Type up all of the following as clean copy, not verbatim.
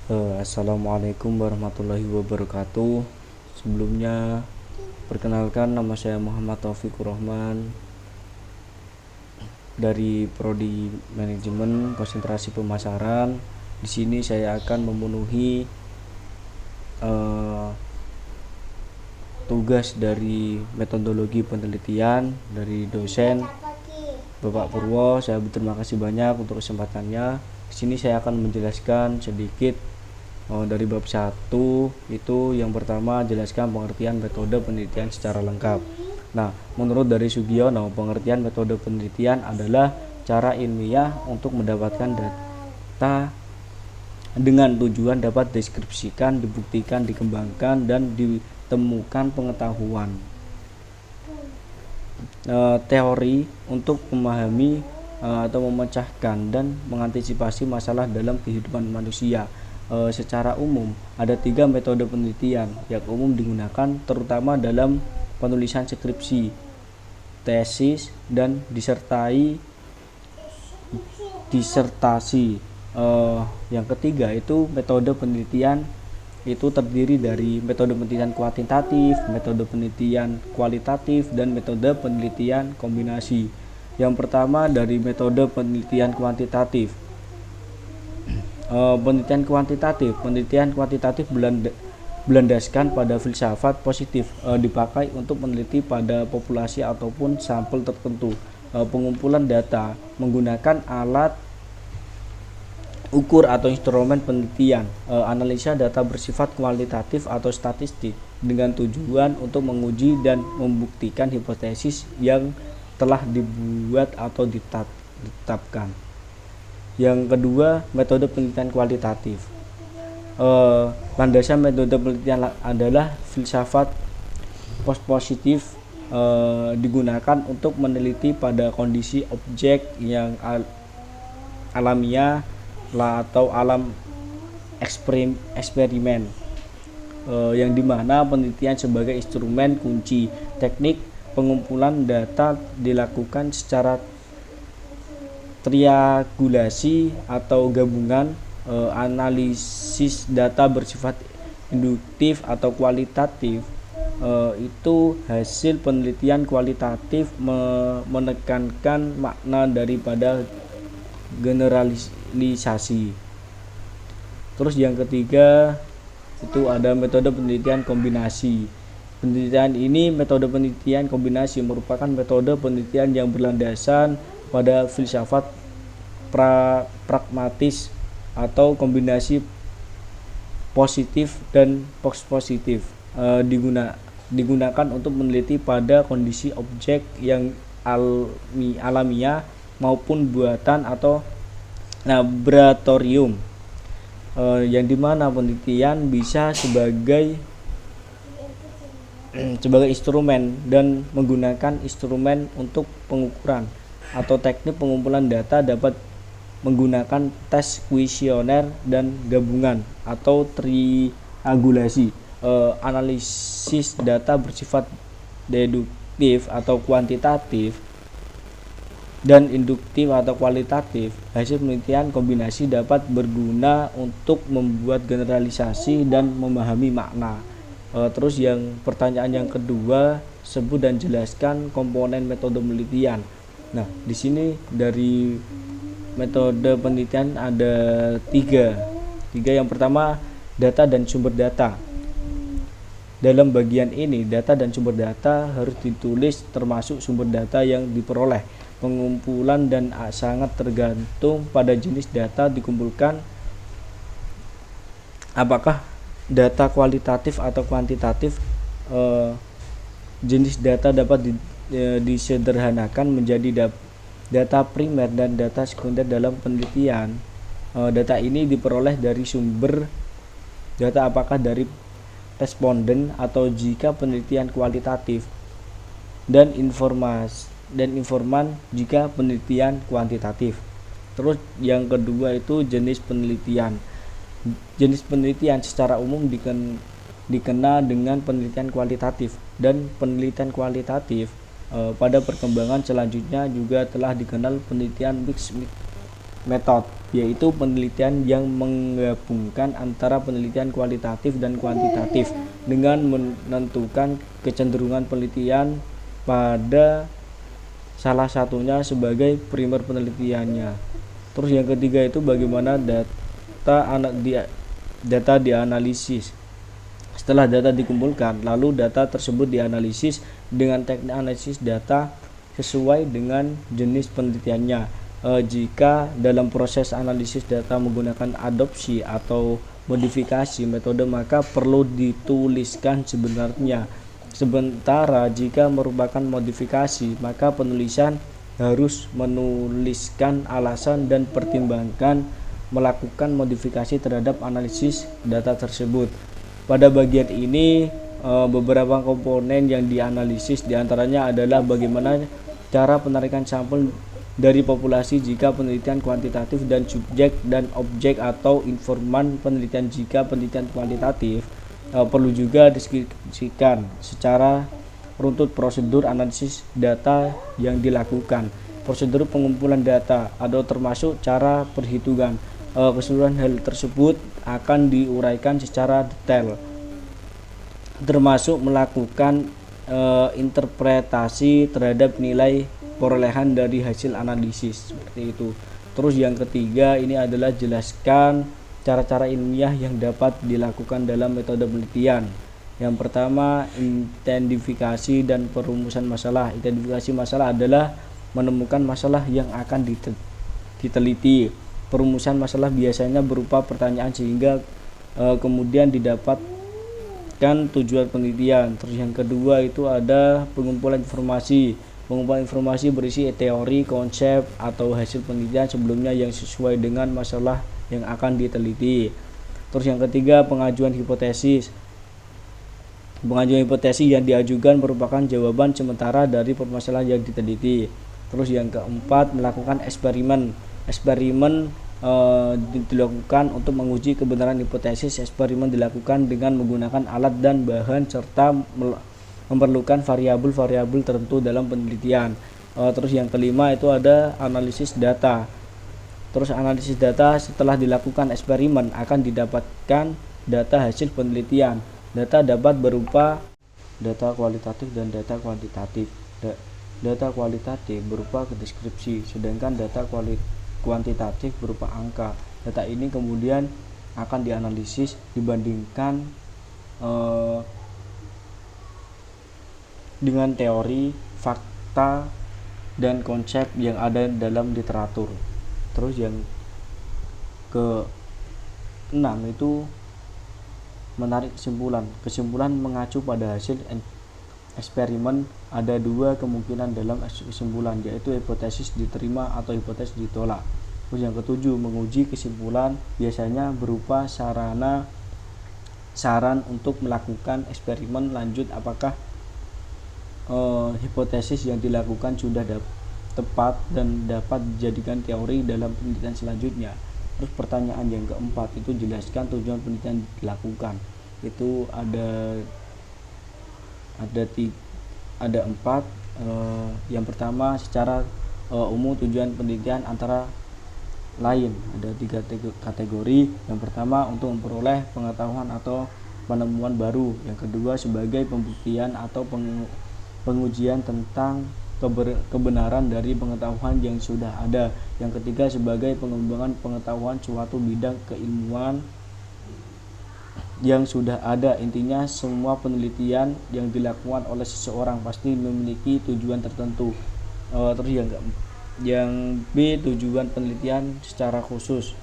Assalamualaikum warahmatullahi wabarakatuh. Sebelumnya, perkenalkan nama saya Muhammad Taufikur Rahman dari Prodi Manajemen Konsentrasi Pemasaran. Di sini saya akan memenuhi eh, tugas dari metodologi penelitian dari dosen Bapak Purwo. Saya berterima kasih banyak untuk kesempatannya. Di sini saya akan menjelaskan sedikit dari bab 1 itu. Yang pertama, jelaskan pengertian metode penelitian secara lengkap. Nah, menurut dari Sugiono, pengertian metode penelitian adalah cara ilmiah untuk mendapatkan data dengan tujuan dapat deskripsikan, dibuktikan, dikembangkan, dan ditemukan pengetahuan teori untuk memahami atau memecahkan dan mengantisipasi masalah dalam kehidupan manusia. Secara umum ada 3 metode penelitian yang umum digunakan terutama dalam penulisan skripsi, tesis, dan disertasi. Yang ketiga itu metode penelitian itu terdiri dari metode penelitian kuantitatif, metode penelitian kualitatif, dan metode penelitian kombinasi. Yang pertama dari metode penelitian kuantitatif. Penelitian kuantitatif berlandaskan pada filsafat positif, dipakai untuk meneliti pada populasi ataupun sampel tertentu. Pengumpulan data menggunakan alat ukur atau instrumen penelitian. Analisa data bersifat kualitatif atau statistik dengan tujuan untuk menguji dan membuktikan hipotesis yang telah dibuat atau ditetapkan. Yang kedua, metode penelitian kualitatif. Landasan metode penelitian adalah filsafat positif, digunakan untuk meneliti pada kondisi objek yang alamiah atau alam eksperimen, yang dimana penelitian sebagai instrumen kunci. Teknik pengumpulan data dilakukan secara triangulasi atau gabungan. Analisis data bersifat induktif atau kualitatif, itu hasil penelitian kualitatif menekankan makna daripada generalisasi. Terus yang ketiga itu ada metode penelitian kombinasi. Metode penelitian kombinasi merupakan metode penelitian yang berlandasan pada filsafat pragmatis atau kombinasi positif dan positif, digunakan untuk meneliti pada kondisi objek yang alamiah maupun buatan atau laboratorium, yang dimana penelitian bisa sebagai instrumen dan menggunakan instrumen untuk pengukuran atau teknik pengumpulan data dapat menggunakan tes kuesioner dan gabungan atau triangulasi. Analisis data bersifat deduktif atau kuantitatif dan induktif atau kualitatif. Hasil penelitian kombinasi dapat berguna untuk membuat generalisasi dan memahami makna. Terus yang pertanyaan yang kedua, sebut dan jelaskan komponen metode penelitian. Nah, di sini dari metode penelitian ada tiga. Yang pertama, data dan sumber data. Dalam bagian ini, data dan sumber data harus ditulis termasuk sumber data yang diperoleh. Pengumpulan dan sangat tergantung pada jenis data dikumpulkan. Apakah data kualitatif atau kuantitatif? Jenis data dapat disederhanakan menjadi data primer dan data sekunder dalam penelitian. Data ini diperoleh dari sumber data, apakah dari responden atau jika penelitian kualitatif, dan informan jika penelitian kuantitatif. Terus yang kedua itu jenis penelitian. Jenis penelitian secara umum dikenal dengan penelitian kualitatif, dan penelitian kualitatif pada perkembangan selanjutnya juga telah dikenal penelitian mixed method. yaitu penelitian yang menggabungkan antara penelitian kualitatif dan kuantitatif dengan menentukan kecenderungan penelitian pada salah satunya sebagai primer penelitiannya. Terus yang ketiga itu bagaimana data dianalisis. Setelah data dikumpulkan, lalu data tersebut dianalisis dengan teknik analisis data sesuai dengan jenis penelitiannya. Jika dalam proses analisis data menggunakan adopsi atau modifikasi metode, maka perlu dituliskan sebenarnya. Sementara jika merupakan modifikasi, maka penulisan harus menuliskan alasan dan pertimbangan melakukan modifikasi terhadap analisis data tersebut. Pada bagian ini beberapa komponen yang dianalisis diantaranya adalah bagaimana cara penarikan sampel dari populasi jika penelitian kuantitatif dan subjek dan objek atau informan penelitian jika penelitian kuantitatif. Perlu juga diskusikan secara runtut prosedur analisis data yang dilakukan, prosedur pengumpulan data, atau termasuk cara perhitungan. Keseluruhan hal tersebut akan diuraikan secara detail, termasuk melakukan interpretasi terhadap nilai perolehan dari hasil analisis, seperti itu. Terus yang ketiga ini adalah jelaskan cara-cara ilmiah yang dapat dilakukan dalam metode penelitian. Yang pertama, identifikasi dan perumusan masalah. Identifikasi masalah adalah menemukan masalah yang akan diteliti. Perumusan masalah biasanya berupa pertanyaan sehingga kemudian didapatkan tujuan penelitian. Terus yang kedua itu ada pengumpulan informasi. Pengumpulan informasi berisi teori, konsep, atau hasil penelitian sebelumnya yang sesuai dengan masalah yang akan diteliti. Terus yang ketiga, pengajuan hipotesis. Pengajuan hipotesis yang diajukan merupakan jawaban sementara dari permasalahan yang diteliti. Terus yang keempat, melakukan eksperimen. Eksperimen dilakukan untuk menguji kebenaran hipotesis. Eksperimen dilakukan dengan menggunakan alat dan bahan serta memerlukan variabel-variabel tertentu dalam penelitian. Terus yang kelima itu ada analisis data. Terus analisis data setelah dilakukan eksperimen akan didapatkan data hasil penelitian. Data dapat berupa data kualitatif dan data kuantitatif. Data kualitatif berupa deskripsi, sedangkan data kuantitatif berupa angka. Data ini kemudian akan dianalisis dibandingkan dengan teori, fakta, dan konsep yang ada dalam literatur. Terus yang ke-6 itu menarik kesimpulan. Kesimpulan mengacu pada hasil eksperimen. Ada dua kemungkinan dalam kesimpulan, yaitu hipotesis diterima atau hipotesis ditolak. Terus yang ketujuh, menguji kesimpulan biasanya berupa saran untuk melakukan eksperimen lanjut apakah hipotesis yang dilakukan sudah tepat dan dapat dijadikan teori dalam penelitian selanjutnya. Terus pertanyaan yang keempat itu jelaskan tujuan penelitian dilakukan. Itu ada empat. Yang pertama, secara umum tujuan penelitian antara lain ada 3 kategori. Yang pertama, untuk memperoleh pengetahuan atau penemuan baru. Yang kedua, sebagai pembuktian atau pengujian tentang kebenaran dari pengetahuan yang sudah ada. Yang ketiga, sebagai pengembangan pengetahuan suatu bidang keilmuan yang sudah ada. Intinya semua penelitian yang dilakukan oleh seseorang pasti memiliki tujuan tertentu. Terus yang B, tujuan penelitian secara khusus.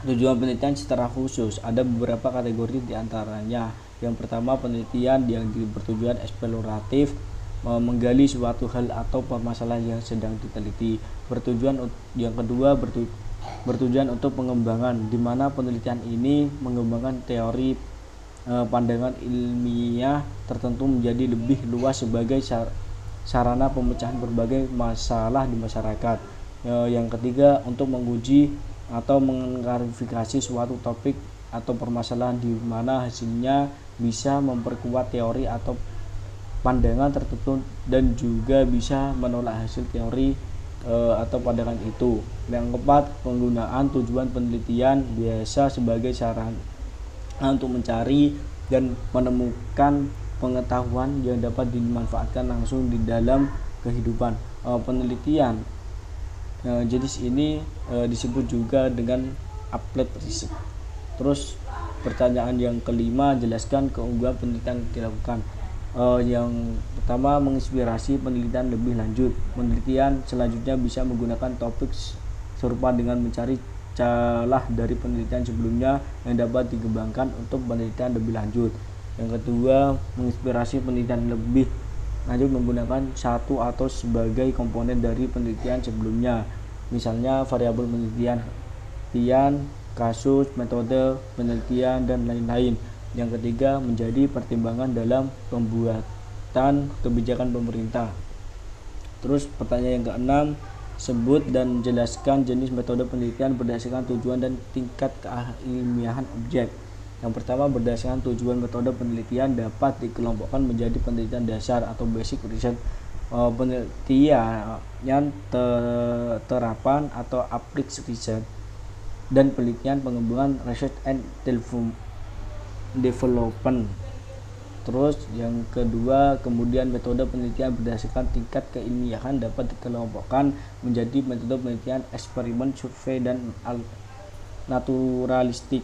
Tujuan penelitian secara khusus ada beberapa kategori diantaranya. Yang pertama, penelitian yang bertujuan eksploratif, menggali suatu hal atau permasalahan yang sedang diteliti. Yang kedua, bertujuan untuk pengembangan, di mana penelitian ini mengembangkan teori pandangan ilmiah tertentu menjadi lebih luas sebagai sarana pemecahan berbagai masalah di masyarakat. Yang ketiga, untuk menguji atau mengklarifikasi suatu topik atau permasalahan di mana hasilnya bisa memperkuat teori atau pandangan tertentu dan juga bisa menolak hasil teori atau pandangan itu. Yang keempat, penggunaan tujuan penelitian biasa sebagai sarana untuk mencari dan menemukan pengetahuan yang dapat dimanfaatkan langsung di dalam kehidupan. Penelitian jenis ini disebut juga dengan applied research. Terus pertanyaan yang kelima, jelaskan keunggulan penelitian yang dilakukan. Yang pertama, menginspirasi penelitian lebih lanjut. Penelitian selanjutnya bisa menggunakan topik serupa dengan mencari celah dari penelitian sebelumnya yang dapat dikembangkan untuk penelitian lebih lanjut. Yang kedua, menginspirasi penelitian lebih lanjut menggunakan satu atau sebagai komponen dari penelitian sebelumnya, misalnya variabel penelitian, kasus, metode penelitian, dan lain-lain. Yang ketiga, menjadi pertimbangan dalam pembuatan kebijakan pemerintah. Terus pertanyaan yang keenam, sebut dan jelaskan jenis metode penelitian berdasarkan tujuan dan tingkat keilmiahan objek. Yang pertama, berdasarkan tujuan metode penelitian dapat dikelompokkan menjadi penelitian dasar atau basic research, penelitian terapan atau applied research, dan penelitian pengembangan research and development. Terus yang kedua, kemudian metode penelitian berdasarkan tingkat keilmiahan dapat dikelompokkan menjadi metode penelitian eksperimen, survei, dan naturalistik.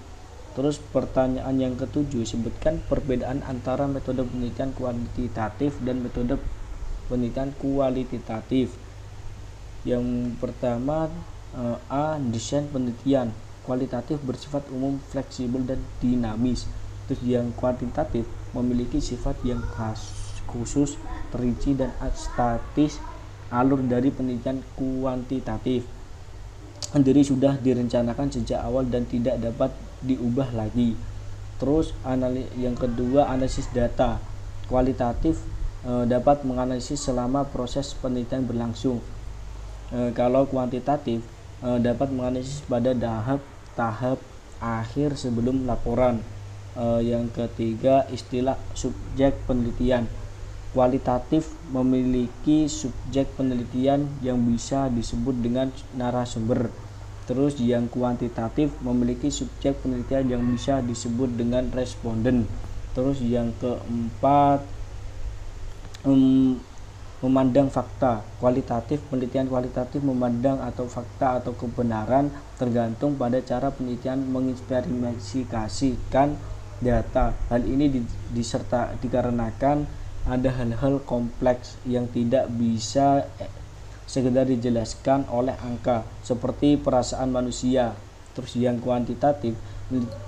Terus pertanyaan yang ketujuh, sebutkan perbedaan antara metode penelitian kuantitatif dan metode penelitian kualitatif. Yang pertama, A. Desain penelitian kualitatif bersifat umum, fleksibel, dan dinamis. Terus yang kuantitatif memiliki sifat yang khusus, terinci, dan statis. Alur dari penelitian kuantitatif sendiri sudah direncanakan sejak awal dan tidak dapat diubah lagi. Terus yang kedua, analisis data kualitatif dapat menganalisis selama proses penelitian berlangsung. Kalau kuantitatif dapat menganalisis pada tahap akhir sebelum laporan. Yang ketiga, istilah subjek penelitian kualitatif memiliki subjek penelitian yang bisa disebut dengan narasumber. Terus yang kuantitatif memiliki subjek penelitian yang bisa disebut dengan responden. Terus yang keempat, memandang fakta kualitatif. Penelitian kualitatif memandang atau fakta atau kebenaran tergantung pada cara penelitian menginvestigasikan data. Hal ini dikarenakan ada hal-hal kompleks yang tidak bisa sekedar dijelaskan oleh angka seperti perasaan manusia. Terus yang kuantitatif,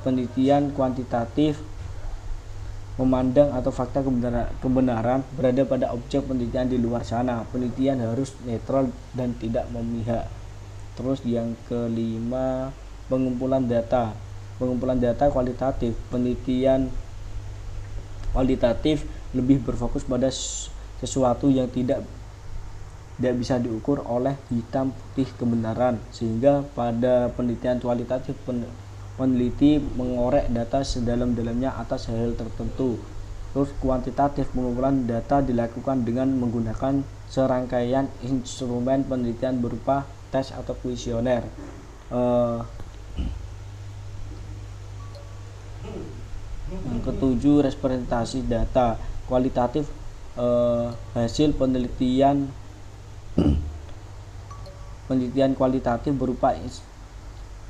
penelitian kuantitatif memandang atau fakta kebenaran berada pada objek penelitian di luar sana. Penelitian harus netral dan tidak memihak. Terus yang kelima, pengumpulan data kualitatif. Penelitian kualitatif lebih berfokus pada sesuatu yang tidak bisa diukur oleh hitam putih kebenaran, sehingga pada penelitian kualitatif peneliti mengorek data sedalam-dalamnya atas hal tertentu. Terus kuantitatif, pengumpulan data dilakukan dengan menggunakan serangkaian instrumen penelitian berupa tes atau kuesioner. Yang ketujuh, representasi data kualitatif, hasil penelitian kualitatif berupa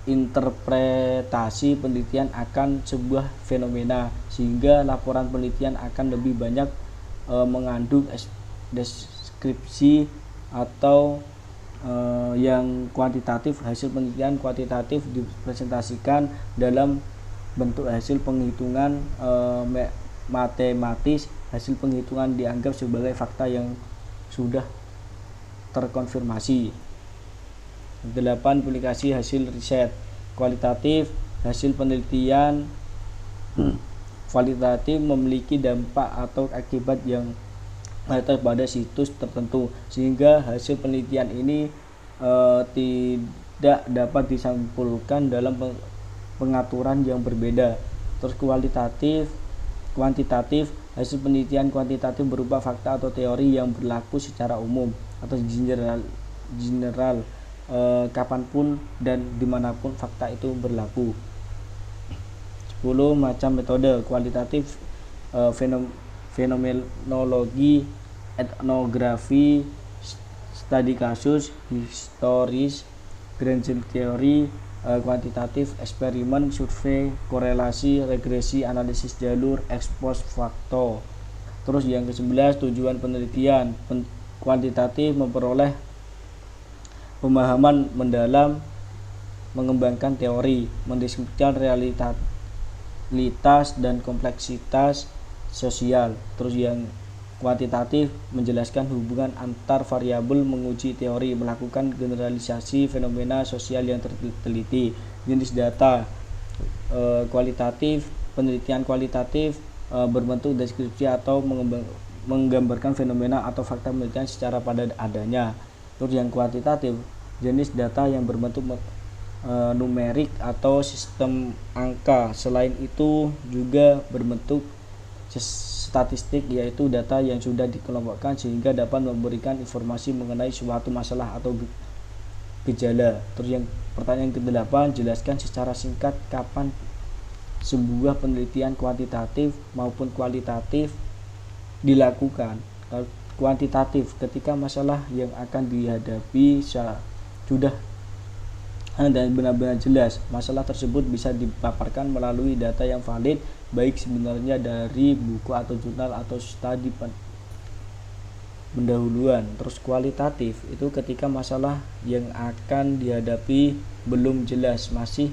interpretasi penelitian akan sebuah fenomena, sehingga laporan penelitian akan lebih banyak mengandung deskripsi. Atau yang kuantitatif, hasil penelitian kuantitatif dipresentasikan dalam bentuk hasil penghitungan matematis. Hasil penghitungan dianggap sebagai fakta yang sudah terkonfirmasi. 8. Aplikasi hasil riset kualitatif, hasil penelitian kualitatif memiliki dampak atau akibat yang nyata pada situs tertentu, sehingga hasil penelitian ini tidak dapat disampulkan dalam pengaturan yang berbeda. Terus kuantitatif, hasil penelitian kuantitatif berupa fakta atau teori yang berlaku secara umum atau general, kapanpun dan dimanapun fakta itu berlaku. 10 macam metode kualitatif: fenomenologi, etnografi, studi kasus, historis, grand theory, kuantitatif, eksperimen, survei, korelasi, regresi, analisis jalur, ex post facto. Terus yang ke-11 tujuan penelitian. Kuantitatif memperoleh pemahaman mendalam, mengembangkan teori, mendeskripsikan realitas dan kompleksitas sosial. Terus yang kuantitatif menjelaskan hubungan antar variabel, menguji teori, melakukan generalisasi fenomena sosial yang terteliti. Jenis data. Kualitatif, penelitian kualitatif berbentuk deskripsi atau menggambarkan fenomena atau fakta penelitian secara pada adanya. Terus yang kuantitatif, jenis data yang berbentuk numerik atau sistem angka. Selain itu juga berbentuk statistik, yaitu data yang sudah dikelompokkan sehingga dapat memberikan informasi mengenai suatu masalah atau gejala. Terus yang pertanyaan ke-8, jelaskan secara singkat kapan sebuah penelitian kuantitatif maupun kualitatif dilakukan. Kuantitatif, ketika masalah yang akan dihadapi sudah dan benar-benar jelas. Masalah tersebut bisa dipaparkan melalui data yang valid, baik sebenarnya dari buku atau jurnal atau studi pendahuluan. Terus kualitatif itu ketika masalah yang akan dihadapi belum jelas, masih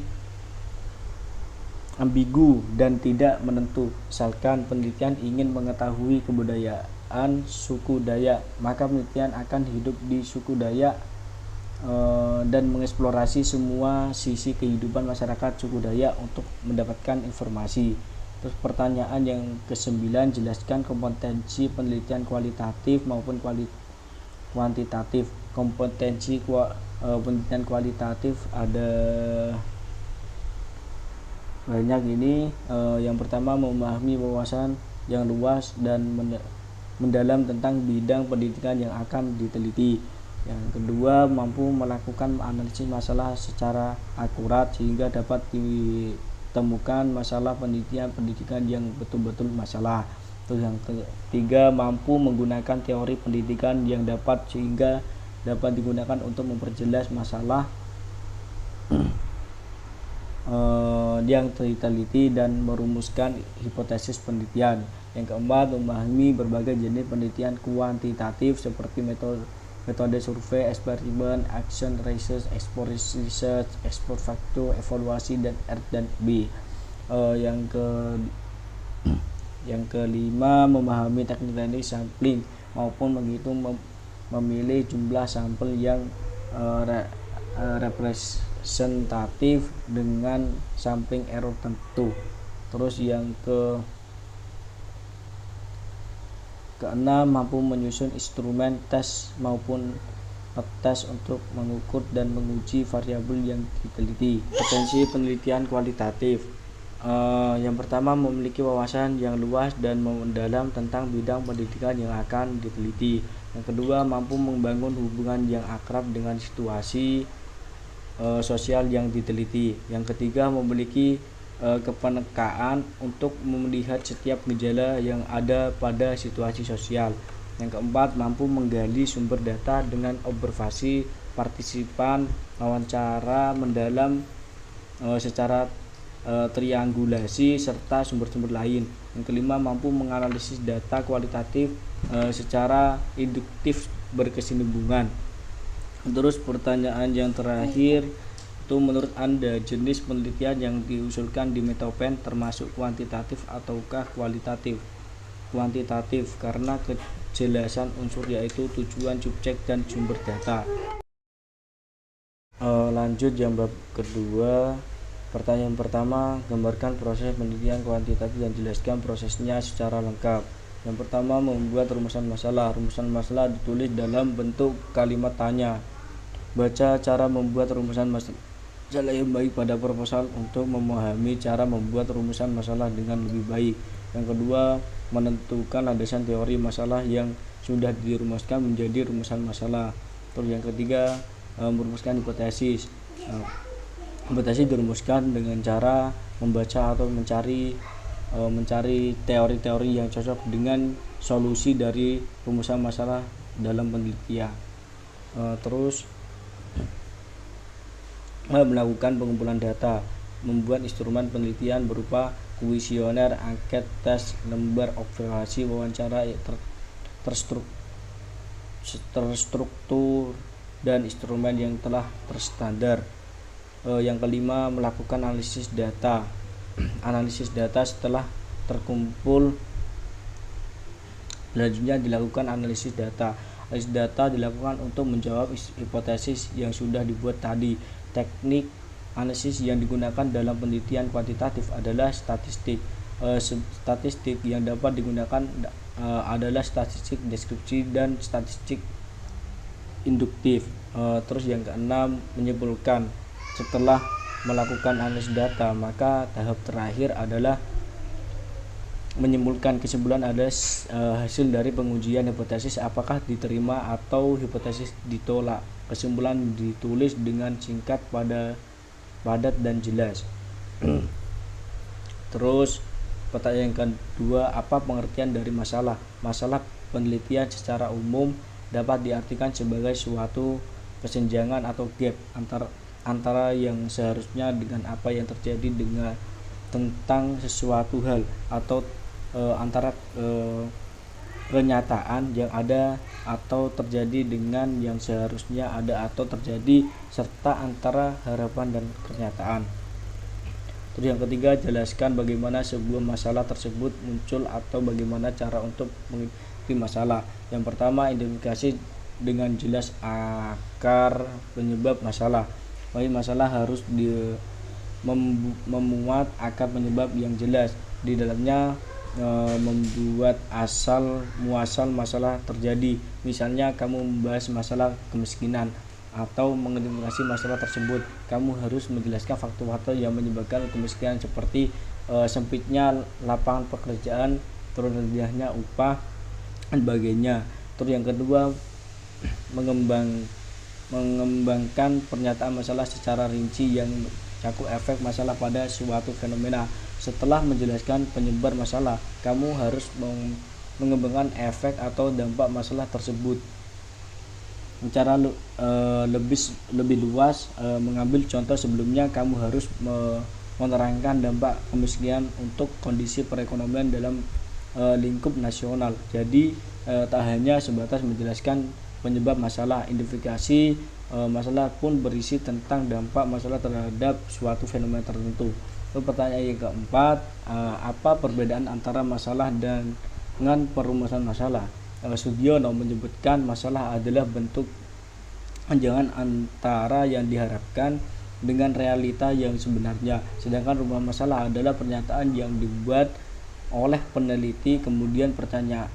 ambigu dan tidak menentu. Misalkan penelitian ingin mengetahui kebudayaan suku Dayak, maka penelitian akan hidup di suku Dayak dan mengeksplorasi semua sisi kehidupan masyarakat suku Dayak untuk mendapatkan informasi. Terus pertanyaan yang ke-9, jelaskan kompetensi penelitian kualitatif maupun kuantitatif. Kompetensi penelitian kualitatif ada banyak ini. Yang pertama, memahami wawasan yang luas dan mendalam tentang bidang pendidikan yang akan diteliti. Yang kedua, mampu melakukan analisis masalah secara akurat sehingga dapat ditemukan masalah pendidikan yang betul-betul masalah. Terus yang ketiga, mampu menggunakan teori pendidikan yang dapat sehingga dapat digunakan untuk memperjelas masalah yang diteliti dan merumuskan hipotesis penelitian. Yang keempat, memahami berbagai jenis penelitian kuantitatif seperti metode survei, eksperimen, action research, exploratory research, ex post facto, evaluasi, dan R dan B. Yang kelima, memahami teknik sampling maupun menghitung memilih jumlah sampel yang representatif dengan sampling error tentu. Terus yang keenam, mampu menyusun instrumen tes maupun tes untuk mengukur dan menguji variabel yang diteliti. Potensi penelitian kualitatif. Yang pertama, memiliki wawasan yang luas dan mendalam tentang bidang pendidikan yang akan diteliti. Yang kedua, mampu membangun hubungan yang akrab dengan situasi sosial yang diteliti. Yang ketiga, memiliki kepekaan untuk melihat setiap gejala yang ada pada situasi sosial. Yang keempat, mampu menggali sumber data dengan observasi partisipan, wawancara mendalam secara triangulasi, serta sumber-sumber lain. Yang kelima, mampu menganalisis data kualitatif secara induktif berkesinambungan. Terus pertanyaan yang terakhir itu, menurut Anda jenis penelitian yang diusulkan di Metopen termasuk kuantitatif ataukah kualitatif? Kuantitatif karena kejelasan unsur yaitu tujuan, subjek, dan sumber data. Lanjut yang bab kedua. Pertanyaan pertama, gambarkan proses penelitian kuantitatif dan jelaskan prosesnya secara lengkap. Yang pertama, membuat rumusan masalah. Rumusan masalah ditulis dalam bentuk kalimat tanya. Baca cara membuat rumusan masalah yang baik pada proposal untuk memahami cara membuat rumusan masalah dengan lebih baik. Yang kedua, menentukan landasan teori masalah yang sudah dirumuskan menjadi rumusan masalah. Terus yang ketiga, merumuskan hipotesis. Hipotesis dirumuskan dengan cara membaca atau mencari teori-teori yang cocok dengan solusi dari rumusan masalah dalam penelitian. Terus melakukan pengumpulan data, membuat instrumen penelitian berupa kuesioner, angket, tes, lembar observasi, wawancara terstruktur, dan instrumen yang telah terstandar. Yang kelima, melakukan analisis data. Analisis data setelah terkumpul, selanjutnya dilakukan analisis data. Analisis data dilakukan untuk menjawab hipotesis yang sudah dibuat tadi. Teknik analisis yang digunakan dalam penelitian kuantitatif adalah statistik. Statistik yang dapat digunakan adalah statistik deskripsi dan statistik induktif. Terus yang keenam, menyimpulkan. Setelah melakukan analisis data, maka tahap terakhir adalah menyimpulkan. Kesimpulan adalah hasil dari pengujian hipotesis, apakah diterima atau hipotesis ditolak. Kesimpulan ditulis dengan singkat, padat dan jelas. Terus pertanyaan yang kedua, apa pengertian dari masalah? Masalah penelitian secara umum dapat diartikan sebagai suatu kesenjangan atau gap antara yang seharusnya dengan apa yang terjadi tentang sesuatu hal, atau antara kenyataan yang ada atau terjadi dengan yang seharusnya ada atau terjadi, serta antara harapan dan kenyataan. Terus yang ketiga, jelaskan bagaimana sebuah masalah tersebut muncul atau bagaimana cara untuk menghadapi masalah. Yang pertama, identifikasi dengan jelas akar penyebab masalah. Bagi masalah harus memuat akar penyebab yang jelas. Di dalamnya membuat asal muasal masalah terjadi. Misalnya kamu membahas masalah kemiskinan atau mengidentifikasi masalah tersebut, kamu harus menjelaskan faktor-faktor yang menyebabkan kemiskinan, seperti sempitnya lapangan pekerjaan, terus rendahnya upah, dan sebagainya. Terus yang kedua, mengembangkan pernyataan masalah secara rinci yang mencakup efek masalah pada suatu fenomena. Setelah menjelaskan penyebab masalah, kamu harus mengembangkan efek atau dampak masalah tersebut. Secara lebih luas, mengambil contoh sebelumnya, kamu harus menerangkan dampak kemiskinan untuk kondisi perekonomian dalam lingkup nasional. Jadi tak hanya sebatas menjelaskan penyebab masalah, identifikasi masalah pun berisi tentang dampak masalah terhadap suatu fenomena tertentu. Lalu pertanyaan yang keempat, apa perbedaan antara masalah dengan perumusan masalah? Sugiono menyebutkan masalah adalah bentuk panjangan antara yang diharapkan dengan realita yang sebenarnya, sedangkan rumusan masalah adalah pernyataan yang dibuat oleh peneliti, kemudian pertanyaan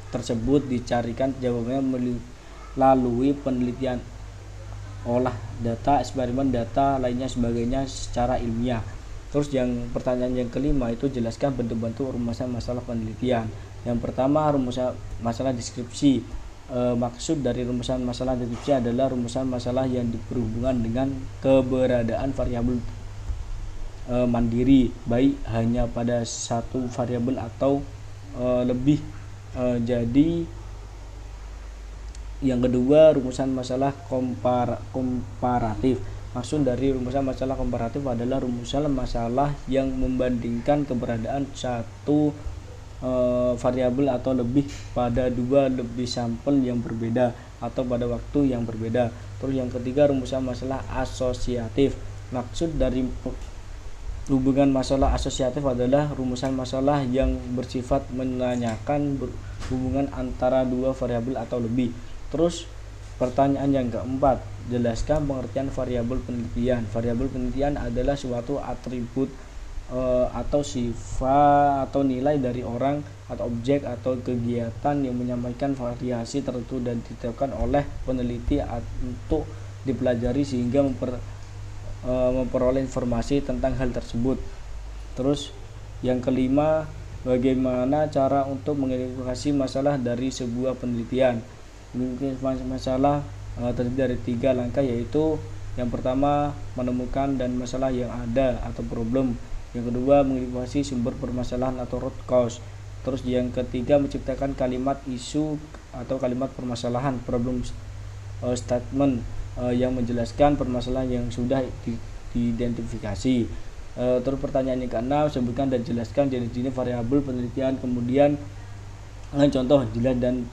tersebut dicarikan jawabannya melalui penelitian, olah data, eksperimen, data lainnya sebagainya secara ilmiah. Terus yang pertanyaan yang kelima itu, jelaskan bentuk-bentuk rumusan masalah penelitian. Yang pertama, rumusan masalah deskripsi. Maksud dari rumusan masalah deskripsi adalah rumusan masalah yang berhubungan dengan keberadaan variabel mandiri, baik hanya pada satu variabel atau lebih. Jadi yang kedua, rumusan masalah komparatif. Maksud dari rumusan masalah komparatif adalah rumusan masalah yang membandingkan keberadaan satu variabel atau lebih pada dua lebih sampel yang berbeda atau pada waktu yang berbeda. Terus yang ketiga, rumusan masalah asosiatif. Maksud dari hubungan masalah asosiatif adalah rumusan masalah yang bersifat menanyakan hubungan antara dua variabel atau lebih. Terus pertanyaan yang keempat, jelaskan pengertian variabel penelitian. Variabel penelitian adalah suatu atribut atau sifat atau nilai dari orang atau objek atau kegiatan yang menyampaikan variasi tertentu dan ditetapkan oleh peneliti untuk dipelajari sehingga memperoleh informasi tentang hal tersebut. Terus yang kelima, bagaimana cara untuk mengidentifikasi masalah dari sebuah penelitian. Identifikasi masalah terdiri dari 3 langkah, yaitu yang pertama menemukan dan masalah yang ada atau problem, yang kedua mengidentifikasi sumber permasalahan atau root cause, terus yang ketiga menciptakan kalimat isu atau kalimat permasalahan problem statement yang menjelaskan permasalahan yang sudah diidentifikasi. Terus pertanyaan yang keenam, sebutkan dan jelaskan jenis-jenis variabel penelitian, kemudian contoh jelas dan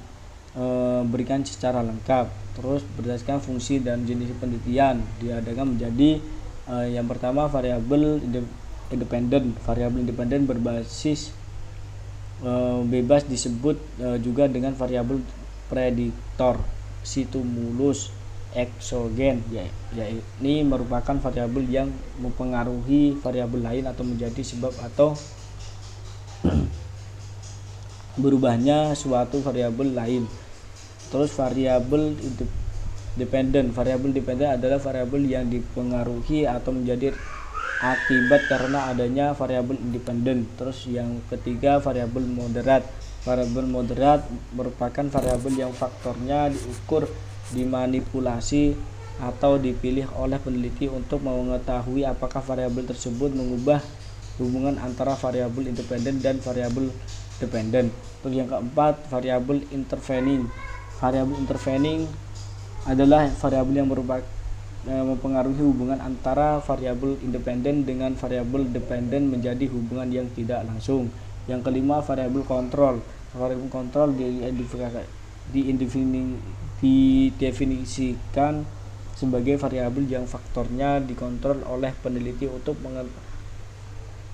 berikan secara lengkap. Terus berdasarkan fungsi dan jenis penelitian diadakan menjadi yang pertama variabel independen. Variabel independen berbasis bebas disebut juga dengan variabel prediktor stimulus eksogen, yakni merupakan variabel yang mempengaruhi variabel lain atau menjadi sebab atau berubahnya suatu variabel lain. Terus variabel dependen. Variabel dependen adalah variabel yang dipengaruhi atau menjadi akibat karena adanya variabel independen. Terus yang ketiga variabel moderat. Variabel moderat merupakan variabel yang faktornya diukur, dimanipulasi atau dipilih oleh peneliti untuk mengetahui apakah variabel tersebut mengubah hubungan antara variabel independen dan variabel dependen. Terus yang keempat variabel intervening. Variabel intervening adalah variabel yang mempengaruhi hubungan antara variabel independen dengan variabel dependen menjadi hubungan yang tidak langsung. Yang kelima variabel kontrol. Variabel kontrol didefinisikan sebagai variabel yang faktornya dikontrol oleh peneliti untuk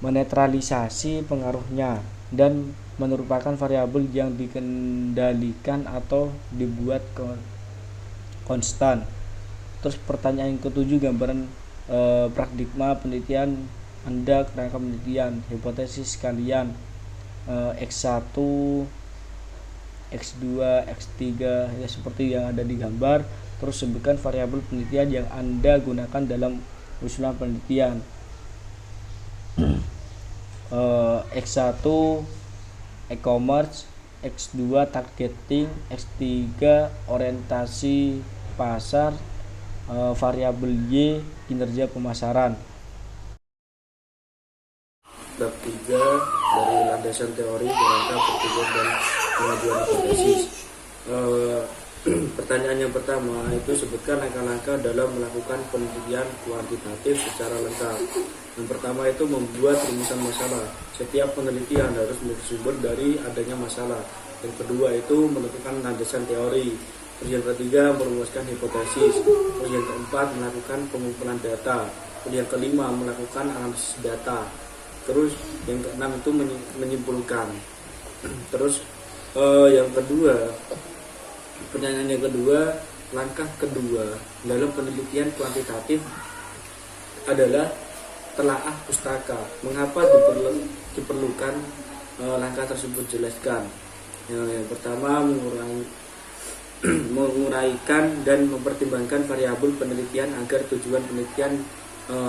menetralisasi pengaruhnya dan merupakan variabel yang dikendalikan atau dibuat konstan. Terus pertanyaan yang ketujuh, gambaran paradigma penelitian Anda, kerangka penelitian, hipotesis kalian, X1, X2, X3 ya seperti yang ada di gambar. Terus sebutkan variabel penelitian yang Anda gunakan dalam usulan penelitian. X1 e-commerce, X2 targeting, X3 orientasi pasar, variabel Y kinerja pemasaran. Bab 3 dari landasan teori, kerangka, pertumbuhan dan pengajuan hipotesis. Pertanyaan yang pertama itu sebutkan langkah-langkah dalam melakukan penelitian kuantitatif secara lengkap. Yang pertama itu membuat rumusan masalah. Setiap penelitian harus bersumber dari adanya masalah. Yang kedua itu menentukan landasan teori. Terus yang ketiga merumuskan hipotesis. Terus yang keempat melakukan pengumpulan data. Terus yang kelima melakukan analisis data. Terus yang keenam itu menyimpulkan. Terus yang kedua, pertanyaan yang kedua, langkah kedua dalam penelitian kuantitatif adalah telaah pustaka. Mengapa diperlukan langkah tersebut? Jelaskan. Yang pertama menguraikan dan mempertimbangkan variabel penelitian agar tujuan penelitian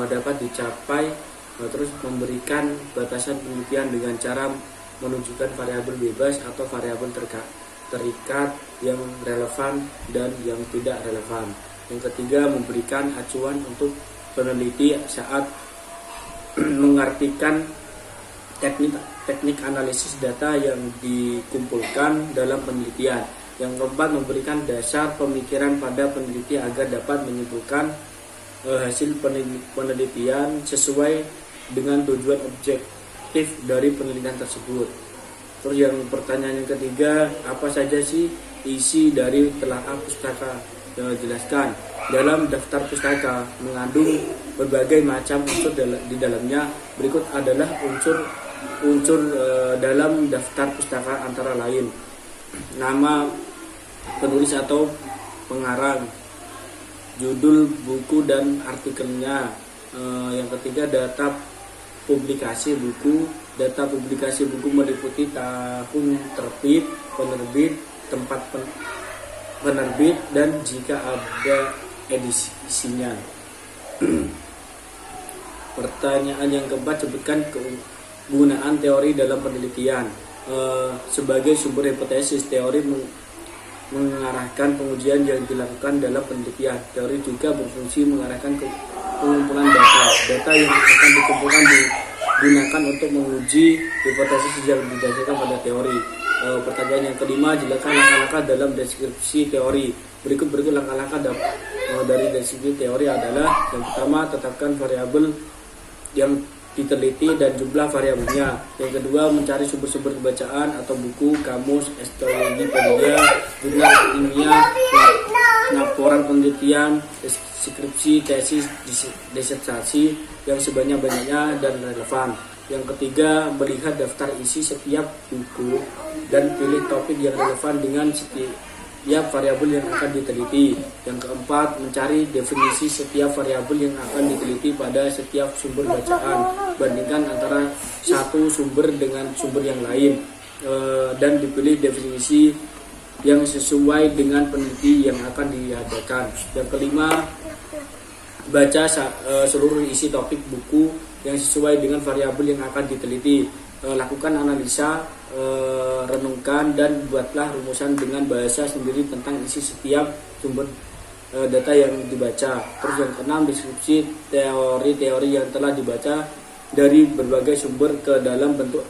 dapat dicapai. Terus memberikan batasan penelitian dengan cara menunjukkan variabel bebas atau variabel terikat yang relevan dan yang tidak relevan. Yang ketiga memberikan acuan untuk peneliti saat mengartikan teknik analisis data yang dikumpulkan dalam penelitian. Yang keempat memberikan dasar pemikiran pada peneliti agar dapat menyimpulkan hasil penelitian sesuai dengan tujuan objektif dari penelitian tersebut. Terus yang pertanyaan yang ketiga, apa saja sih isi dari telaah pustaka? Jelaskan. Dalam daftar pustaka mengandung berbagai macam unsur di dalamnya. Berikut adalah unsur dalam daftar pustaka antara lain: nama penulis atau pengarang, judul buku dan artikelnya. Yang ketiga data publikasi buku. Data publikasi buku meliputi tahun terbit, penerbit, tempat penerbit, dan jika ada edisinya. Pertanyaan yang keempat, sebutkan kegunaan teori dalam penelitian. Sebagai sumber hipotesis, teori mengarahkan pengujian yang dilakukan dalam penelitian. Teori juga berfungsi mengarahkan ke pengumpulan data. Data yang akan dikumpulkan digunakan untuk menguji hipotesis yang didasarkan pada teori. Pertanyaan yang kelima, jelaskan langkah-langkah dalam deskripsi teori. Berikut langkah-langkah dari deskripsi teori adalah: yang pertama, tetapkan variabel yang diteliti dan jumlah variabelnya. Yang kedua, mencari sumber-sumber bacaan atau buku, kamus, ensiklopedia, jurnal ilmiah, laporan penelitian, deskripsi, tesis, disertasi yang sebanyak-banyaknya dan relevan. Yang ketiga, melihat daftar isi setiap buku dan pilih topik yang relevan dengan setiap variabel yang akan diteliti. Yang keempat, mencari definisi setiap variabel yang akan diteliti pada setiap sumber bacaan. Bandingkan antara satu sumber dengan sumber yang lain dan dipilih definisi yang sesuai dengan peneliti yang akan diadakan. Yang kelima, baca seluruh isi topik buku yang sesuai dengan variabel yang akan diteliti. Lakukan analisa, renungkan dan buatlah rumusan dengan bahasa sendiri tentang isi setiap sumber data yang dibaca. Terus yang keenam, deskripsi teori-teori yang telah dibaca dari berbagai sumber ke dalam bentuk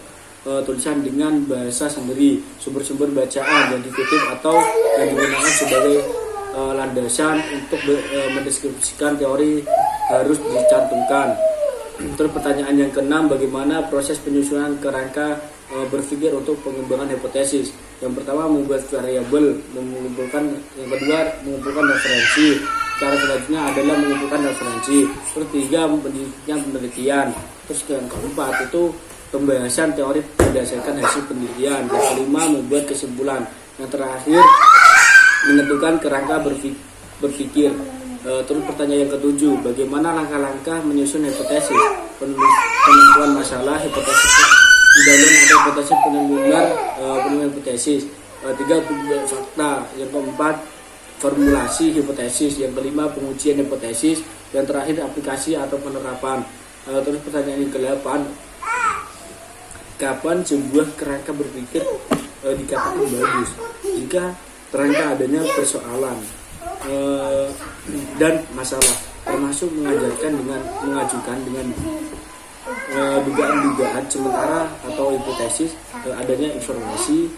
tulisan dengan bahasa sendiri. Sumber-sumber bacaan yang dikutip atau yang digunakan sebagai landasan untuk mendeskripsikan teori harus dicantumkan. Terus pertanyaan yang keenam, bagaimana proses penyusunan kerangka berpikir untuk pengembangan hipotesis. Yang pertama, membuat variabel, yang kedua mengumpulkan referensi. Cara selanjutnya adalah mengumpulkan referensi. Terus tiga, penelitian. Terus yang keempat itu pembahasan teori berdasarkan hasil penelitian. Yang kelima, membuat kesimpulan. Yang terakhir, menentukan kerangka berpikir. Terus pertanyaan yang ketujuh, bagaimana langkah-langkah menyusun hipotesis, penentuan masalah hipotesis, dalam ada hipotesis penemuan hipotesis. Tiga, fakta. Yang keempat, formulasi hipotesis. Yang kelima, pengujian hipotesis. Yang terakhir, aplikasi atau penerapan. Terus pertanyaan yang ke-8, kapan sebuah kerangka berpikir dikatakan bagus? Jika kerangka adanya persoalan dan masalah, termasuk mengajukan dengan dugaan-dugaan sementara atau hipotesis, adanya informasi,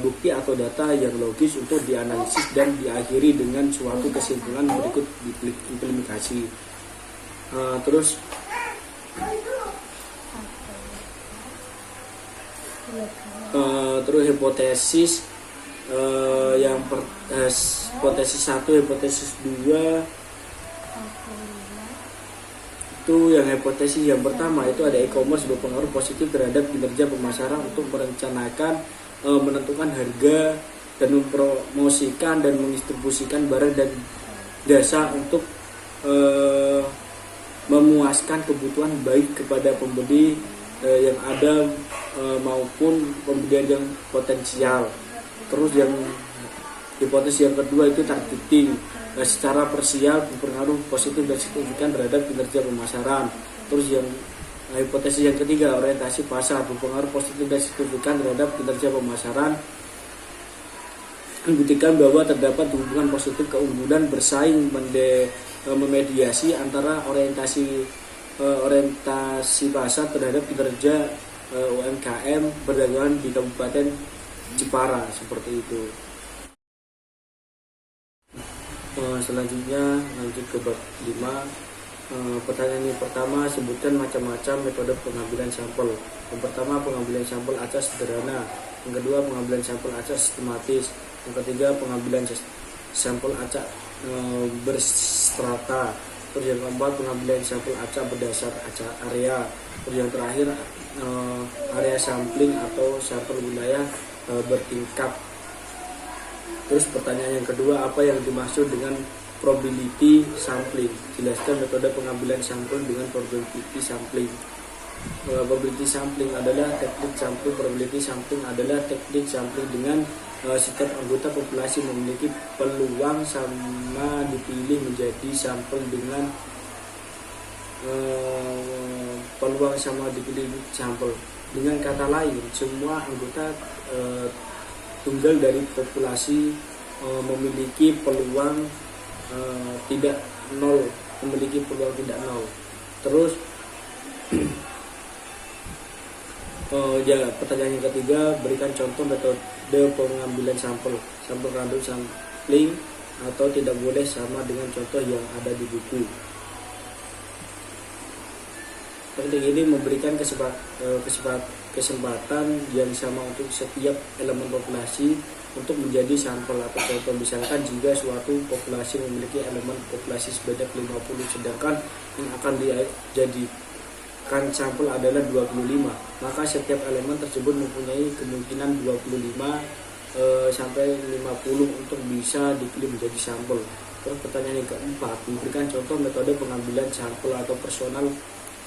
bukti atau data yang logis untuk dianalisis dan diakhiri dengan suatu kesimpulan berikut implementasi. Terus hipotesis hipotesis 1, hipotesis 2 itu yang hipotesis yang pertama itu ada e-commerce berpengaruh positif terhadap kinerja pemasaran untuk merencanakan, menentukan harga dan mempromosikan dan mendistribusikan barang dan jasa untuk memuaskan kebutuhan baik kepada pembeli yang ada maupun pembelian yang potensial. Terus yang hipotesis yang kedua itu targeting, secara parsial berpengaruh positif dan signifikan terhadap kinerja pemasaran. Terus yang hipotesis yang ketiga, orientasi pasar, berpengaruh positif dan signifikan terhadap kinerja pemasaran, membuktikan bahwa terdapat hubungan positif keunggulan bersaing memediasi antara orientasi pasar terhadap kinerja UMKM berdagangan di Kabupaten Jepara, seperti itu. Selanjutnya lanjut ke bab 5. Pertanyaan yang pertama, sebutkan macam-macam metode pengambilan sampel. Yang pertama, pengambilan sampel acak sederhana. Yang kedua, pengambilan sampel acak sistematis. Yang ketiga, pengambilan sampel acak berstrata. Terus yang keempat, pengambilan sampel acak berdasar acak area. Terus yang terakhir, area sampling atau sampel wilayah bertingkat. Terus pertanyaan yang kedua, apa yang dimaksud dengan probability sampling? Jelaskan metode pengambilan sampel dengan probability sampling. Probability sampling adalah teknik sampling. Probability sampling adalah teknik sampling dengan setiap anggota populasi memiliki peluang sama dipilih menjadi sampel dengan peluang sama dipilih sampel. Dengan kata lain, semua anggota tunggal dari populasi memiliki peluang tidak nol, memiliki peluang tidak nol. Terus pertanyaan yang ketiga, berikan contoh metode pengambilan sampel random sampling atau tidak boleh sama dengan contoh yang ada di buku. Penting ini memberikan kesempatan yang sama untuk setiap elemen populasi untuk menjadi sampel atau contoh. Misalkan jika suatu populasi memiliki elemen populasi sebanyak 50, sedangkan yang akan dijadikan sampel adalah 25, maka setiap elemen tersebut mempunyai kemungkinan 25 sampai 50 untuk bisa dipilih menjadi sampel. Terus pertanyaan yang keempat, memberikan contoh metode pengambilan sampel atau personal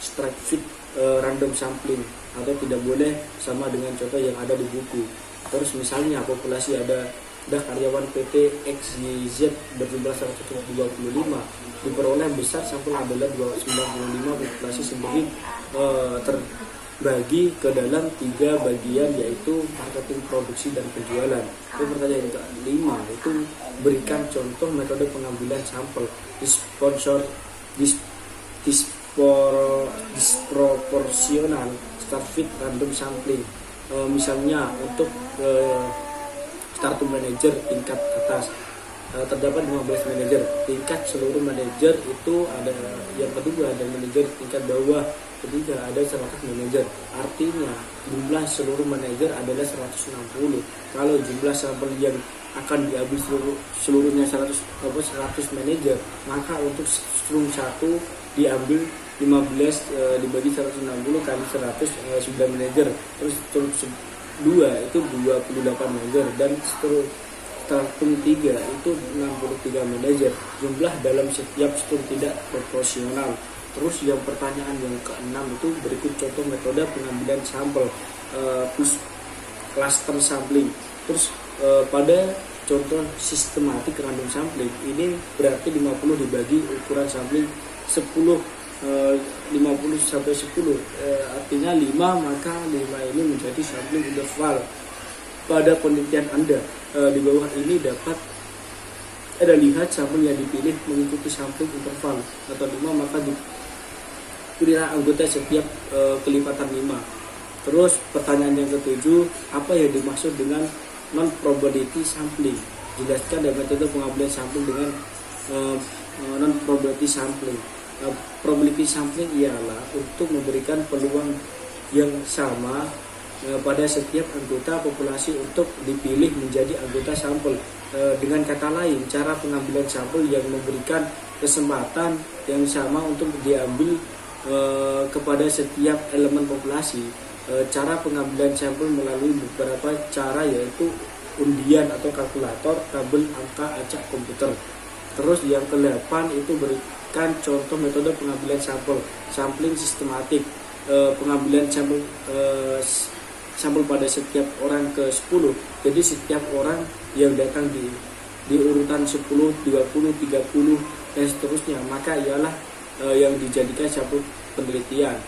stratified random sampling atau tidak boleh sama dengan contoh yang ada di buku. Terus misalnya populasi ada karyawan PT XYZ berjumlah 125, diperoleh besar sampel adalah 295, populasi sendiri terbagi ke dalam 3 bagian, yaitu marketing, produksi, dan penjualan. Itu pertanyaan yang kelima, itu berikan contoh metode pengambilan sampel disproporsional stratified random sampling. Misalnya untuk startup manager tingkat atas terdapat 15 manajer, tingkat seluruh manajer itu ada, yang kedua ada manajer tingkat bawah, ketiga ada 100 manajer. Artinya jumlah seluruh manajer adalah 160. Kalau jumlah sampel yang akan diambil seluruhnya 100 manajer, maka untuk strum 1 diambil 15 dibagi 160 kali 100 9 manajer. Terus strum 2 itu 28 manajer, dan strum 3 itu 63 manajer. Jumlah dalam setiap strum tidak proporsional. Terus yang pertanyaan yang keenam itu berikut contoh metode pengambilan sampel cluster sampling. Terus pada contoh sistematik random sampling ini berarti 50 dibagi ukuran sampling 50 sampai 10, artinya 5, maka 5 ini menjadi sampling interval. Pada penelitian Anda di bawah ini dapat Anda lihat sampel yang dipilih mengikuti sampling interval atau 5, maka dipilihlah anggota setiap kelipatan 5. Terus pertanyaan yang ketujuh, apa yang dimaksud dengan non-probability sampling? Jelaskan dari metode pengambilan sampel dengan non-probability sampling. Probability sampling ialah untuk memberikan peluang yang sama pada setiap anggota populasi untuk dipilih menjadi anggota sampel. Dengan kata lain, cara pengambilan sampel yang memberikan kesempatan yang sama untuk diambil kepada setiap elemen populasi. Cara pengambilan sampel melalui beberapa cara, yaitu undian atau kalkulator, tabel angka, acak komputer. Terus yang ke-8 itu berikan contoh metode pengambilan sampel, sampling sistematik. Pengambilan sampel pada setiap orang ke-10. Jadi setiap orang yang datang di urutan 10, 20, 30 dan seterusnya, maka ialah yang dijadikan sampel penelitian.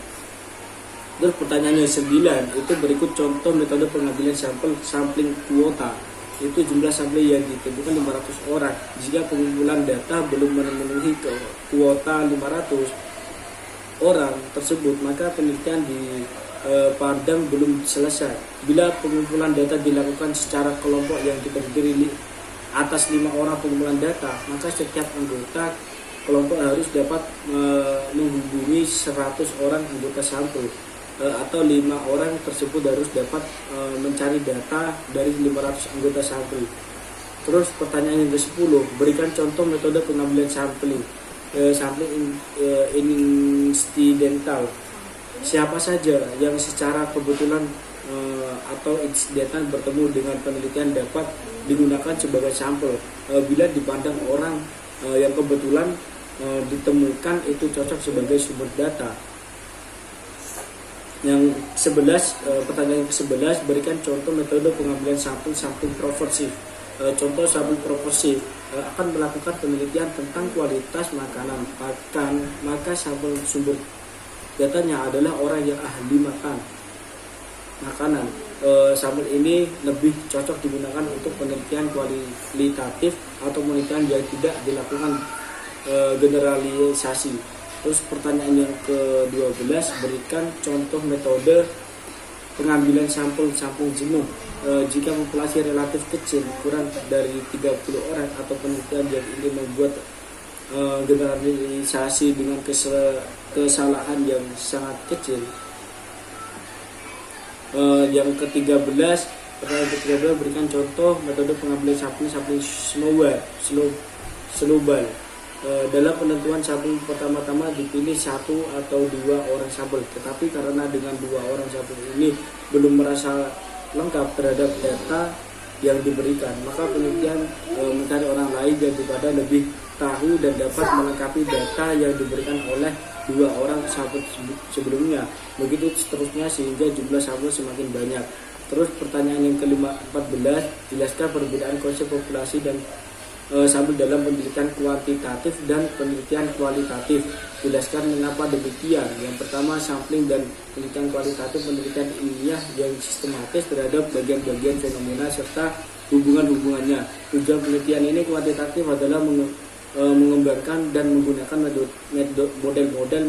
Terus pertanyaannya 9 itu berikut contoh metode pengambilan sampel sampling kuota. Itu jumlah sampel yang ditentukan 500 orang. Jika pengumpulan data belum memenuhi kuota 500 orang tersebut, maka penelitian di Padang belum selesai. Bila pengumpulan data dilakukan secara kelompok yang terdiri atas 5 orang pengumpulan data, maka setiap anggota kelompok harus dapat menghubungi 100 orang anggota sampel, atau 5 orang tersebut harus dapat mencari data dari 500 anggota sampel. Terus pertanyaan yang ke-10, berikan contoh metode pengambilan sampling incidental. Siapa saja yang secara kebetulan atau insidental bertemu dengan penelitian dapat digunakan sebagai sampel bila dipandang orang yang kebetulan ditemukan itu cocok sebagai sumber data. Yang 11, pertanyaan ke-11, berikan contoh metode pengambilan sampel sampling proportif. Contoh sampel proportif akan melakukan penelitian tentang kualitas makanan, maka sampel sumber datanya adalah orang yang ahli makan makanan. sampel ini lebih cocok digunakan untuk penelitian kualitatif atau penelitian yang tidak dilakukan generalisasi. Terus pertanyaan yang ke-12, berikan contoh metode pengambilan sampel jenuh jika populasi relatif kecil, kurang dari 30 orang, atau penelitian yang ingin membuat generalisasi dengan kesalahan yang sangat kecil. Yang ke-13, pertanyaan ke-13, berikan contoh metode pengambilan sampel snowball. Dalam penentuan sampel pertama-tama dipilih 1 atau 2 orang sampel, tetapi karena dengan 2 orang sampel ini belum merasa lengkap terhadap data yang diberikan, maka penelitian mencari orang lain yang daripada lebih tahu dan dapat melengkapi data yang diberikan oleh 2 orang sampel sebelumnya. Begitu seterusnya sehingga jumlah sampel semakin banyak. Terus pertanyaan yang ke-14, jelaskan perbedaan konsep populasi dan sampel dalam penelitian kuantitatif dan penelitian kualitatif. Jelaskan mengapa demikian. Yang pertama, sampling dan penelitian kualitatif, penelitian ilmiah yang sistematis terhadap bagian-bagian fenomena serta hubungan-hubungannya. Tujuan penelitian ini kuantitatif adalah mengembangkan dan menggunakan model-model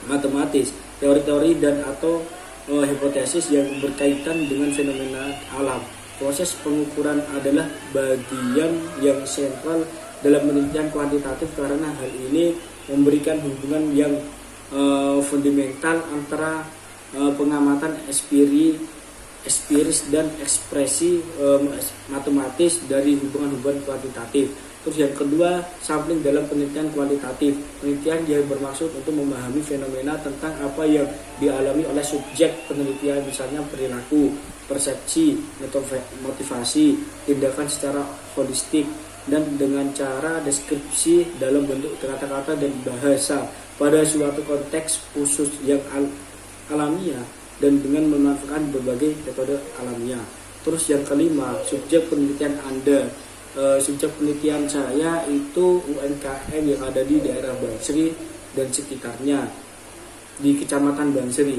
matematis, teori-teori dan atau hipotesis yang berkaitan dengan fenomena alam. Proses pengukuran adalah bagian yang sentral dalam penelitian kuantitatif karena hal ini memberikan hubungan yang fundamental antara pengamatan empiris dan ekspresi matematis dari hubungan-hubungan kuantitatif. Terus yang kedua, sampling dalam penelitian kualitatif. Penelitian yang bermaksud untuk memahami fenomena tentang apa yang dialami oleh subjek penelitian, misalnya perilaku, persepsi, motivasi, tindakan secara holistik, dan dengan cara deskripsi dalam bentuk kata-kata dan bahasa pada suatu konteks khusus yang alamiah dan dengan memanfaatkan berbagai metode alamiah. Terus yang kelima, subjek penelitian Anda. Subjek penelitian saya itu UMKM yang ada di daerah Bangsri dan sekitarnya, di Kecamatan Bangsri.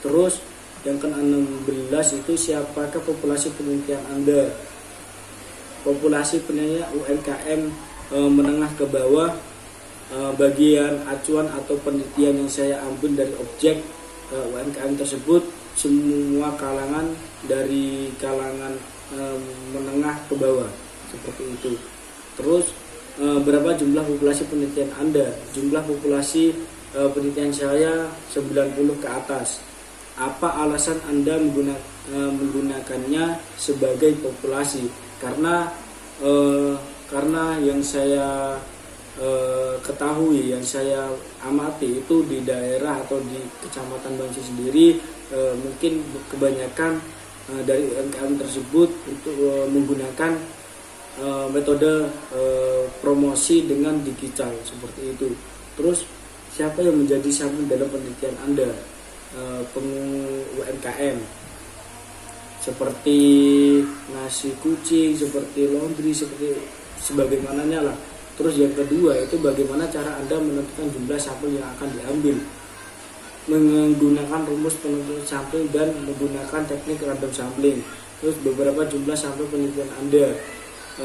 Terus yang ke-16 itu siapakah populasi penelitian Anda? Populasi penelitian UMKM menengah ke bawah. Bagian acuan atau penelitian yang saya ambil dari objek UMKM tersebut semua kalangan, dari kalangan menengah ke bawah, seperti itu. Terus berapa jumlah populasi penelitian Anda? Jumlah populasi penelitian saya 90 ke atas. Apa alasan Anda menggunakannya sebagai populasi? Karena yang saya ketahui, yang saya amati itu di daerah atau di Kecamatan Bangsri sendiri, mungkin kebanyakan dari UMKM tersebut untuk menggunakan metode promosi dengan digital, seperti itu. Terus siapa yang menjadi sampel dalam penelitian Anda? UMKM seperti nasi kucing, seperti laundry, seperti sebagaimananya lah. Terus yang kedua itu bagaimana cara Anda menentukan jumlah sampel yang akan diambil, menggunakan rumus penentuan sampel dan menggunakan teknik random sampling. Terus beberapa jumlah sampel penelitian Anda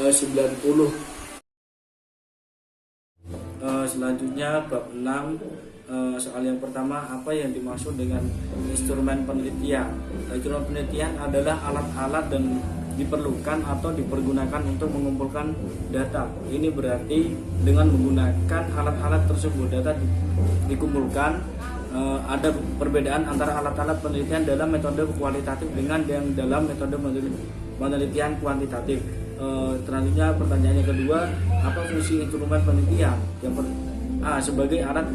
90. Selanjutnya bab 6, soal yang pertama, apa yang dimaksud dengan instrumen penelitian? Instrumen penelitian adalah alat-alat dan diperlukan atau dipergunakan untuk mengumpulkan data. Ini berarti dengan menggunakan alat-alat tersebut data dikumpulkan. Ada perbedaan antara alat-alat penelitian dalam metode kualitatif dengan yang dalam metode penelitian kuantitatif. Selanjutnya pertanyaan yang kedua, apa fungsi instrumen penelitian? Sebagai alat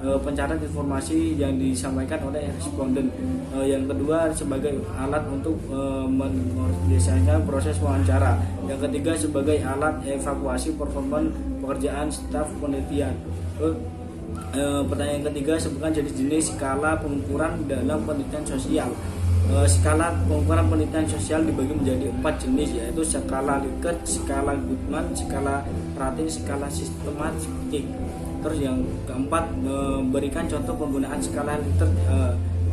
pencarian informasi yang disampaikan oleh responden. Yang kedua, sebagai alat untuk mengorganisasikan proses wawancara. Yang ketiga, sebagai alat evaluasi performa pekerjaan staf penelitian. Pertanyaan ketiga, sebutkan jenis-jenis skala pengukuran dalam penelitian sosial. Skala pengukuran penelitian sosial dibagi menjadi 4 jenis, yaitu skala Likert, skala Goodman, skala rating, skala sistematik. Terus yang keempat, berikan contoh penggunaan skala Likert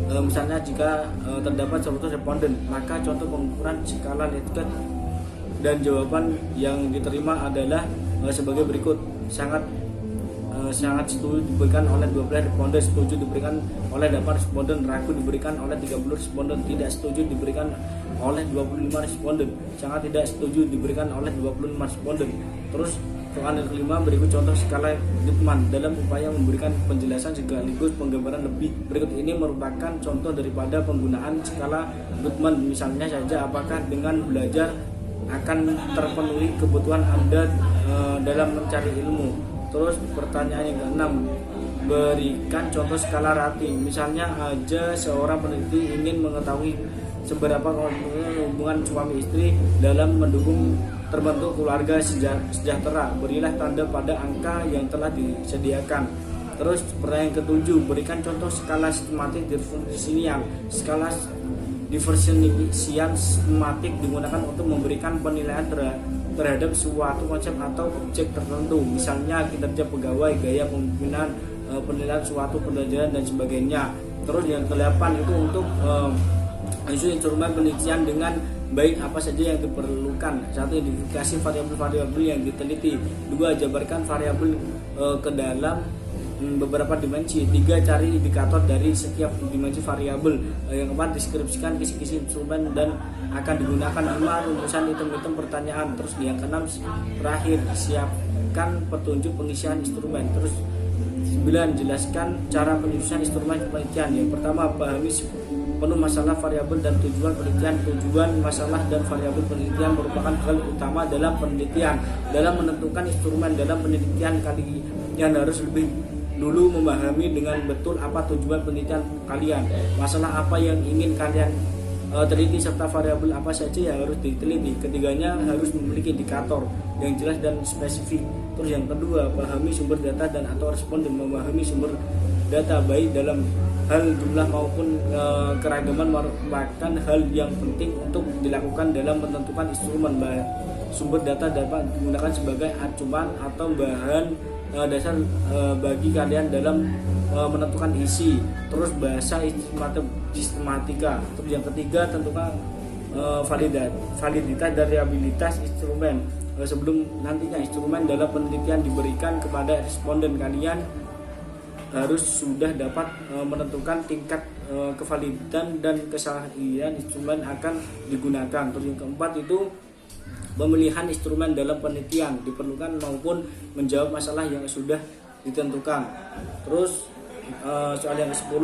Misalnya jika terdapat suatu responden, maka contoh pengukuran skala Likert dan jawaban yang diterima adalah sebagai berikut. Sangat setuju diberikan oleh 12 responden, setuju diberikan oleh 8 responden, ragu diberikan oleh 30 responden, tidak setuju diberikan oleh 25 responden, sangat tidak setuju diberikan oleh 25 responden. Terus soal yang kelima, berikut contoh skala Guttman dalam upaya memberikan penjelasan sekaligus penggambaran lebih. Berikut ini merupakan contoh daripada penggunaan skala Guttman. Misalnya saja, apakah dengan belajar akan terpenuhi kebutuhan Anda dalam mencari ilmu. Terus pertanyaan yang keenam, berikan contoh skala Rati. Misalnya aja seorang peneliti ingin mengetahui seberapa hubungan suami istri dalam mendukung terbentuk keluarga sejahtera. Berilah tanda pada angka yang telah disediakan. Terus pertanyaan ketujuh, berikan contoh skala sistematik diferensial. Skala diferensial sistematik digunakan untuk memberikan penilaian terhadap suatu konsep atau objek tertentu, misalnya kinerja pegawai, gaya pemimpinan, penilaian suatu pembelajaran dan sebagainya. Terus yang ke-8 itu untuk instrumen penelitian dengan baik, apa saja yang diperlukan. 1. Identifikasi variabel-variabel yang diteliti. 2. Jabarkan variabel ke dalam beberapa dimensi. 3. Cari indikator dari setiap dimensi variabel. Yang keempat, deskripsikan kisi-kisi instrumen dan akan digunakan. 5. Rumusan hitung-hitung pertanyaan. Terus yang keenam terakhir, siapkan petunjuk pengisian instrumen. Terus 9. Jelaskan cara penyusunan instrumen penelitian. Yang pertama, pahami penuh masalah variabel dan tujuan penelitian. Tujuan, masalah, dan variabel penelitian merupakan hal utama dalam penelitian. Dalam menentukan instrumen dalam penelitian kalian harus lebih dulu memahami dengan betul apa tujuan penelitian kalian, masalah apa yang ingin kalian teliti, serta variabel apa saja yang harus diteliti. Ketiganya harus memiliki indikator yang jelas dan spesifik. Terus yang kedua, pahami sumber data dan atau responden. Memahami sumber data baik dalam hal jumlah maupun keragaman merupakan hal yang penting untuk dilakukan dalam menentukan instrumen. Sumber data dapat digunakan sebagai acuan atau bahan dasar bagi kalian dalam menentukan isi. Terus bahasa sistematika. Terus yang ketiga, tentukan validitas dan reliabilitas instrumen. Sebelum nantinya instrumen dalam penelitian diberikan kepada responden, kalian harus sudah dapat menentukan tingkat kevalidan dan kesalahan instrumen akan digunakan. Terus yang keempat itu pemilihan instrumen dalam penelitian diperlukan maupun menjawab masalah yang sudah ditentukan. Terus soal yang ke-10,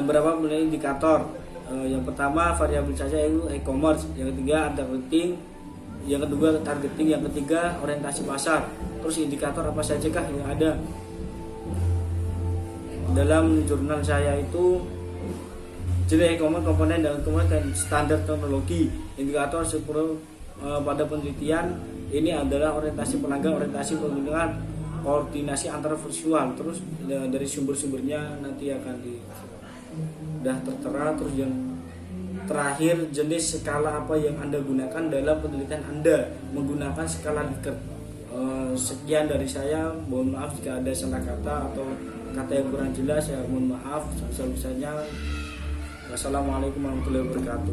berapa penilaian indikator. Yang pertama variabel saja yaitu e-commerce, yang ketiga targeting, yang kedua targeting, yang ketiga orientasi pasar. Terus indikator apa saja kah yang ada? Dalam jurnal saya itu jenis e-commerce, komponen dan standar teknologi. Indikator 10 pada penelitian ini adalah orientasi pelanggan, orientasi penggunaan, koordinasi antara visual. Terus dari sumber-sumbernya nanti akan sudah tertera. Terus yang terakhir, jenis skala apa yang Anda gunakan dalam penelitian Anda. Menggunakan skala Likert. Sekian dari saya, mohon maaf jika ada salah kata atau kata yang kurang jelas, ya mohon maaf sebesar-besarnya. Wassalamualaikum warahmatullahi wabarakatuh.